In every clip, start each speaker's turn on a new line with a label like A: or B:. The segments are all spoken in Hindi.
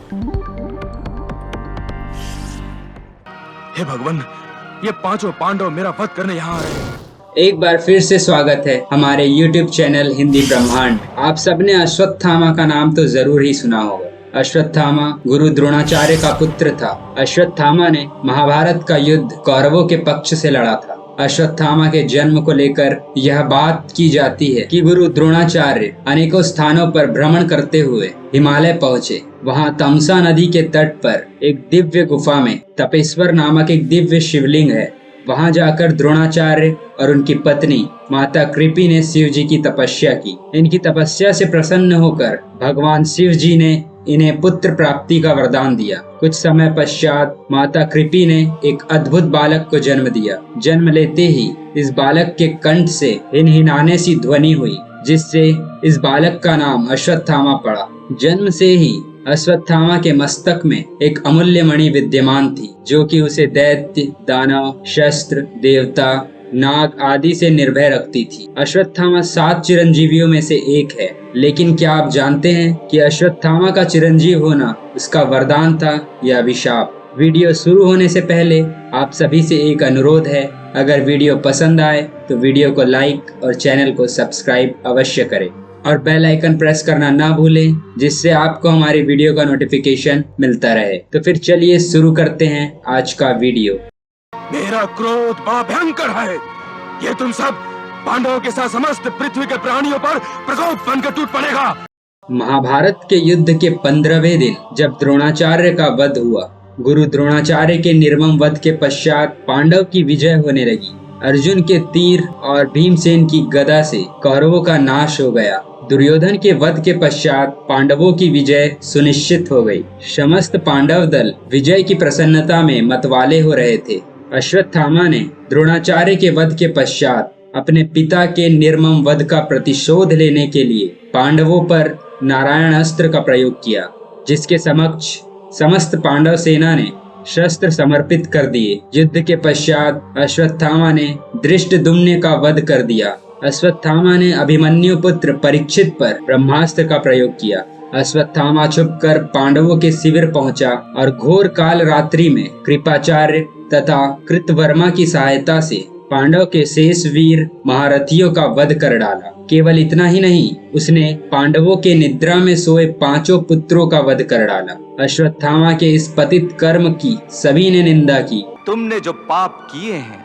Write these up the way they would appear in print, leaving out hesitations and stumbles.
A: हे भगवान, ये पांचों पांडव मेरा वध करने यहाँ आ रहे हैं।
B: एक बार फिर से स्वागत है हमारे YouTube चैनल हिंदी ब्रह्मांड। आप सबने अश्वत्थामा का नाम तो जरूर ही सुना होगा। अश्वत्थामा गुरु द्रोणाचार्य का पुत्र था। अश्वत्थामा ने महाभारत का युद्ध कौरवों के पक्ष से लड़ा था। अश्वत्थामा के जन्म को लेकर यह बात की जाती है कि गुरु द्रोणाचार्य अनेकों स्थानों पर भ्रमण करते हुए हिमालय पहुँचे। वहाँ तमसा नदी के तट पर एक दिव्य गुफा में तपेश्वर नामक एक दिव्य शिवलिंग है। वहां जाकर द्रोणाचार्य और उनकी पत्नी माता कृपि ने शिव जी की तपस्या की। इनकी तपस्या से प्रसन्न होकर भगवान शिव जी ने इन्हें पुत्र प्राप्ति का वरदान दिया। कुछ समय पश्चात माता कृपि ने एक अद्भुत बालक को जन्म दिया। जन्म लेते ही इस बालक के कंठ से हिनहिनाने सी ध्वनि हुई, जिससे इस बालक का नाम अश्वत्थामा पड़ा। जन्म से ही अश्वत्थामा के मस्तक में एक अमूल्य मणि विद्यमान थी, जो कि उसे दैत्य, दानव, शस्त्र, देवता, नाग आदि से निर्भय रखती थी। अश्वत्थामा 7 चिरंजीवियों में से एक है, लेकिन क्या आप जानते हैं कि अश्वत्थामा का चिरंजीव होना उसका वरदान था या अभिशाप? वीडियो शुरू होने से पहले आप सभी से एक अनुरोध है, अगर वीडियो पसंद आए तो वीडियो को लाइक और चैनल को सब्सक्राइब अवश्य करें और बेल आइकन प्रेस करना ना भूलें, जिससे आपको हमारी वीडियो का नोटिफिकेशन मिलता रहे। तो फिर चलिए शुरू करते हैं आज का वीडियो।
A: मेरा क्रोध बड़ा भयंकर है। ये तुम सब पांडवों के साथ समस्त पृथ्वी के प्राणियों पर प्रकोप बनकर टूट पड़ेगा।
B: महाभारत के युद्ध के 15वें दिन जब द्रोणाचार्य का वध हुआ, गुरु द्रोणाचार्य के निर्मम वध के पश्चात पांडव की विजय होने लगी। अर्जुन के तीर और भीमसेन की गदा से कौरवों का नाश हो गया। दुर्योधन के वध के पश्चात पांडवों की विजय सुनिश्चित हो गई। समस्त पांडव दल विजय की प्रसन्नता में मतवाले हो रहे थे। अश्वत्थामा ने द्रोणाचार्य के वध के पश्चात अपने पिता के निर्मम वध का प्रतिशोध लेने के लिए पांडवों पर नारायण अस्त्र का प्रयोग किया, जिसके समक्ष समस्त पांडव सेना ने शस्त्र समर्पित कर दिए। युद्ध के पश्चात अश्वत्थामा ने धृष्टद्युम्न का वध कर दिया। अश्वत्थामा ने अभिमन्यु पुत्र परीक्षित पर ब्रह्मास्त्र का प्रयोग किया। अश्वत्थामा छुपकर पांडवों के शिविर पहुंचा और घोर काल रात्रि में कृपाचार्य तथा कृतवर्मा की सहायता से पांडव के शेष वीर महारथियों का वध कर डाला। केवल इतना ही नहीं, उसने पांडवों के निद्रा में सोए 5 पुत्रों का वध कर डाला। अश्वत्थामा के इस पतित कर्म की सभी ने निंदा की।
C: तुमने जो पाप किए हैं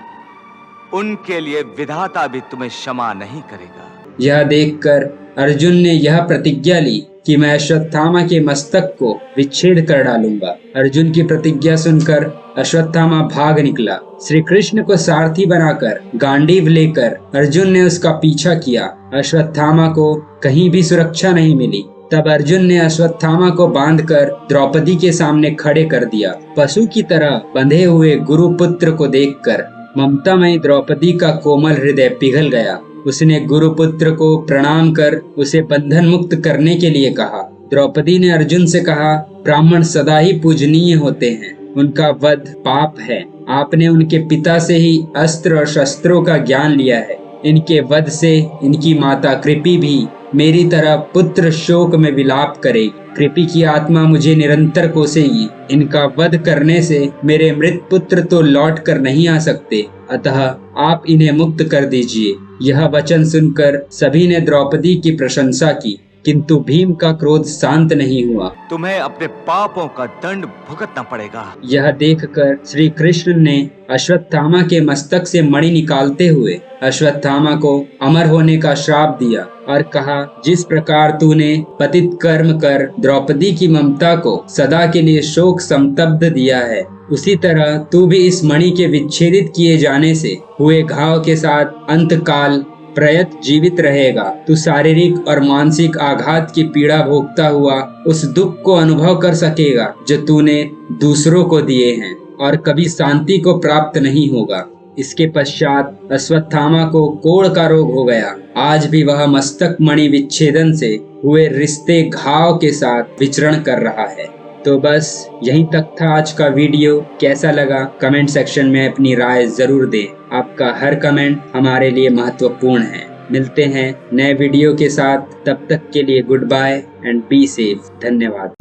C: उनके लिए विधाता भी तुम्हें क्षमा नहीं करेगा।
B: यह देखकर अर्जुन ने यह प्रतिज्ञा ली कि मैं अश्वत्थामा के मस्तक को विच्छेद कर डालूंगा। अर्जुन की प्रतिज्ञा सुनकर अश्वत्थामा भाग निकला। श्री कृष्ण को सारथी बनाकर गांडीव लेकर अर्जुन ने उसका पीछा किया। अश्वत्थामा को कहीं भी सुरक्षा नहीं मिली। तब अर्जुन ने अश्वत्थामा को बांधकर द्रौपदी के सामने खड़े कर दिया। पशु की तरह बंधे हुए गुरुपुत्र को देखकर ममतामयी द्रौपदी का कोमल हृदय पिघल गया। उसने गुरुपुत्र को प्रणाम कर उसे बंधन मुक्त करने के लिए कहा। द्रौपदी ने अर्जुन से कहा, ब्राह्मण सदा ही पूजनीय होते हैं, उनका वध पाप है। आपने उनके पिता से ही अस्त्र और शस्त्रों का ज्ञान लिया है। इनके वध से इनकी माता कृपि भी मेरी तरह पुत्र शोक में विलाप करेगी। कृपि की आत्मा मुझे निरंतर कोसेगी। इनका वध करने से मेरे मृत पुत्र तो लौट कर नहीं आ सकते, अतः आप इन्हें मुक्त कर दीजिए। यह वचन सुनकर सभी ने द्रौपदी की प्रशंसा की, किंतु भीम का क्रोध शांत नहीं हुआ।
C: तुम्हें अपने पापों का दंड भुगतना पड़ेगा।
B: यह देखकर श्री कृष्ण ने अश्वत्थामा के मस्तक से मणि निकालते हुए अश्वत्थामा को अमर होने का श्राप दिया और कहा, जिस प्रकार तूने पतित कर्म कर द्रौपदी की ममता को सदा के लिए शोक संतप्त दिया है, उसी तरह तू भी इस मणि के विच्छेदित किए जाने से हुए घाव के साथ अंतकाल प्रयत जीवित रहेगा। तू शारीरिक और मानसिक आघात की पीड़ा भोगता हुआ उस दुख को अनुभव कर सकेगा जो तूने दूसरों को दिए हैं, और कभी शांति को प्राप्त नहीं होगा। इसके पश्चात अश्वत्थामा को कोढ़ का रोग हो गया। आज भी वह मस्तक मणि विच्छेदन से हुए रिश्ते घाव के साथ विचरण कर रहा है। तो बस यहीं तक था आज का वीडियो। कैसा लगा कमेंट सेक्शन में अपनी राय जरूर दें। आपका हर कमेंट हमारे लिए महत्वपूर्ण है। मिलते हैं नए वीडियो के साथ, तब तक के लिए good bye and be safe. धन्यवाद।